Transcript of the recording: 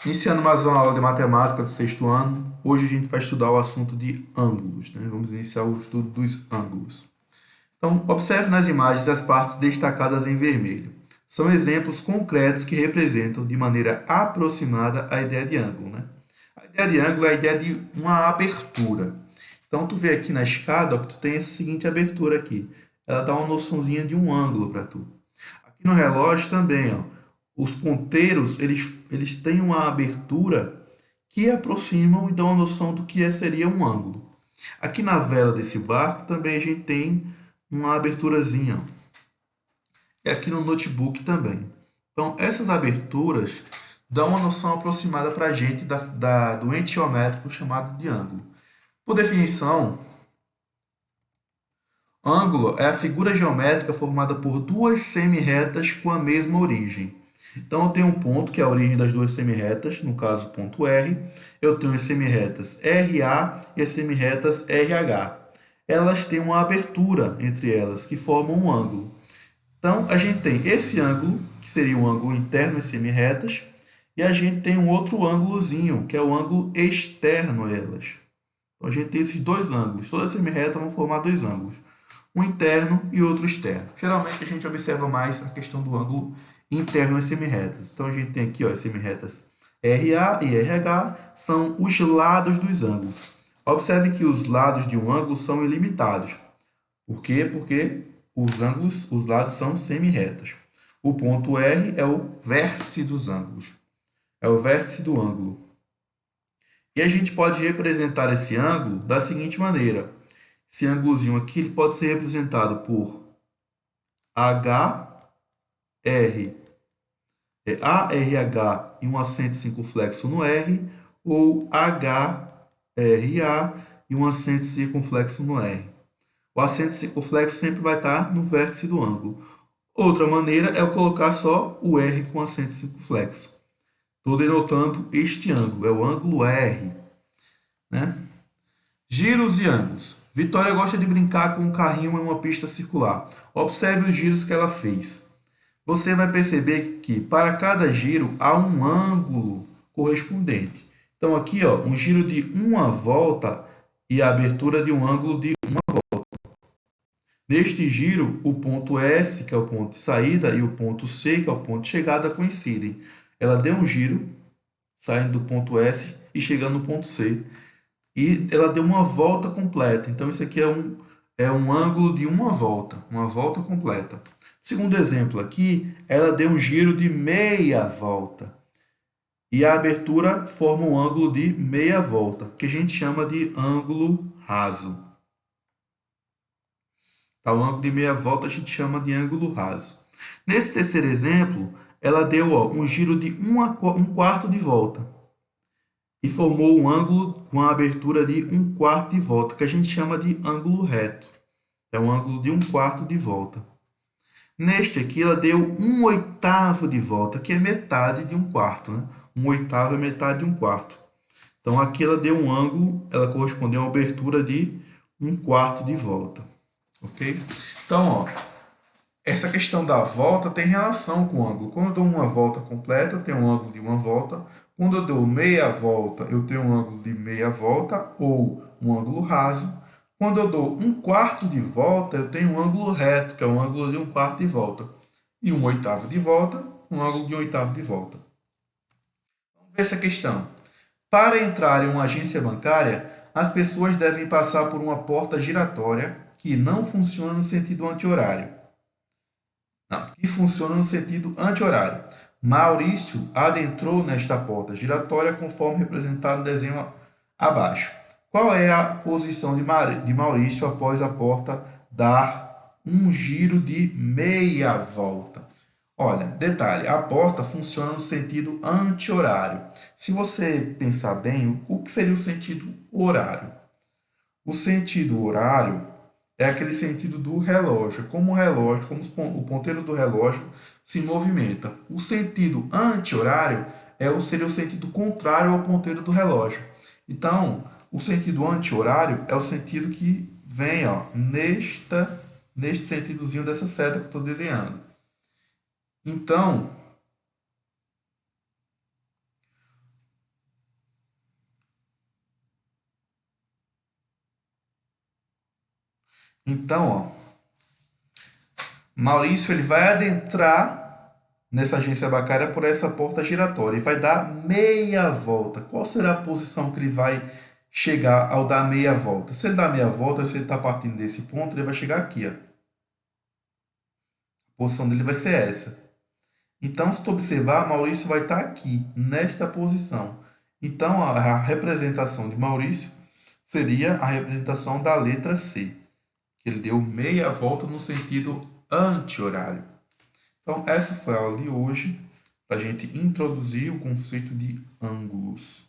Iniciando mais uma aula de matemática do sexto ano, hoje a gente vai estudar o assunto de ângulos, né? Vamos iniciar o estudo dos ângulos. Então, observe nas imagens as partes destacadas em vermelho. São exemplos concretos que representam de maneira aproximada a ideia de ângulo, né? A ideia de ângulo é a ideia de uma abertura. Então, tu vê aqui na escada, ó, que tu tem essa seguinte abertura aqui. Ela dá uma noçãozinha de um ângulo para tu. Aqui no relógio também, ó, os ponteiros eles têm uma abertura que aproximam e dão a noção do que seria um ângulo. Aqui na vela desse barco também a gente tem uma aberturazinha, ó. E aqui no notebook também. Então, essas aberturas dão uma noção aproximada para a gente do ente geométrico chamado de ângulo. Por definição, ângulo é a figura geométrica formada por duas semi-retas com a mesma origem. Então, eu tenho um ponto, que é a origem das duas semi-retas, no caso, ponto R. Eu tenho as semi-retas RA e as semi-retas RH. Elas têm uma abertura entre elas, que formam um ângulo. Então, a gente tem esse ângulo, que seria um ângulo interno às semi-retas, e a gente tem um outro ângulozinho, que é o ângulo externo a elas. Então, a gente tem esses dois ângulos. Todas as semi-retas vão formar dois ângulos, um interno e outro externo. Geralmente, a gente observa mais a questão do ângulo interno às semi-retas. Então, a gente tem aqui ó, as semi-retas RA e RH, são os lados dos ângulos. Observe que os lados de um ângulo são ilimitados. Por quê? Porque os lados são semi-retas. O ponto R é o vértice dos ângulos. É o vértice do ângulo. E a gente pode representar esse ângulo da seguinte maneira. Esse ângulozinho aqui ele pode ser representado por HR, ARH e um acento circunflexo no R, ou HRA e um acento circunflexo no R. O acento circunflexo sempre vai estar no vértice do ângulo. Outra maneira é eu colocar só o R com acento circunflexo. Estou denotando este ângulo, é o ângulo R, né? Giros e ângulos. Vitória gosta de brincar com um carrinho em uma pista circular. Observe os giros que ela fez. Você vai perceber que para cada giro há um ângulo correspondente. Então aqui, ó, um giro de uma volta e a abertura de um ângulo de uma volta. Neste giro, o ponto S, que é o ponto de saída, e o ponto C, que é o ponto de chegada, coincidem. Ela deu um giro, saindo do ponto S e chegando no ponto C. E ela deu uma volta completa. Então, isso aqui é um ângulo de uma volta completa. Segundo exemplo aqui, ela deu um giro de meia volta. E a abertura forma um ângulo de meia volta, que a gente chama de ângulo raso. Tá? O ângulo de meia volta a gente chama de ângulo raso. Nesse terceiro exemplo, ela deu ó, um giro de um quarto de volta e formou um ângulo com a abertura de um quarto de volta, que a gente chama de ângulo reto. É um ângulo de um quarto de volta. Neste aqui, ela deu um oitavo de volta, que é metade de um quarto, né? Um oitavo é metade de um quarto. Então, aqui ela deu um ângulo, ela correspondeu a uma abertura de um quarto de volta. Ok? Então, ó, essa questão da volta tem relação com o ângulo. Quando eu dou uma volta completa, eu tenho um ângulo de uma volta. Quando eu dou meia volta, eu tenho um ângulo de meia volta ou um ângulo raso. Quando eu dou um quarto de volta, eu tenho um ângulo reto, que é um ângulo de um quarto de volta. E um oitavo de volta, um ângulo de um oitavo de volta. Vamos ver essa questão. Para entrar em uma agência bancária, as pessoas devem passar por uma porta giratória que não funciona no sentido anti-horário. Não, que funciona no sentido anti-horário. Maurício adentrou nesta porta giratória conforme representado no desenho abaixo. Qual é a posição de Maurício após a porta dar um giro de meia volta? Olha, detalhe, a porta funciona no sentido anti-horário. Se você pensar bem, o que seria o sentido horário? O sentido horário é aquele sentido do relógio, como o relógio, como o ponteiro do relógio se movimenta. O sentido anti-horário seria o sentido contrário ao ponteiro do relógio. Então, o sentido anti-horário é o sentido que vem ó, neste sentidozinho dessa seta que eu estou desenhando. Então, Então, ó, Maurício ele vai adentrar nessa agência bancária por essa porta giratória e vai dar meia volta. Qual será a posição que ele vai chegar ao dar meia volta? Se ele dá meia volta, se ele está partindo desse ponto, ele vai chegar aqui, ó. A posição dele vai ser essa. Então, se tu observar, Maurício vai estar aqui, nesta posição. Então, a representação de Maurício seria a representação da letra C, que ele deu meia volta no sentido anti-horário. Então, essa foi a aula de hoje, para a gente introduzir o conceito de ângulos.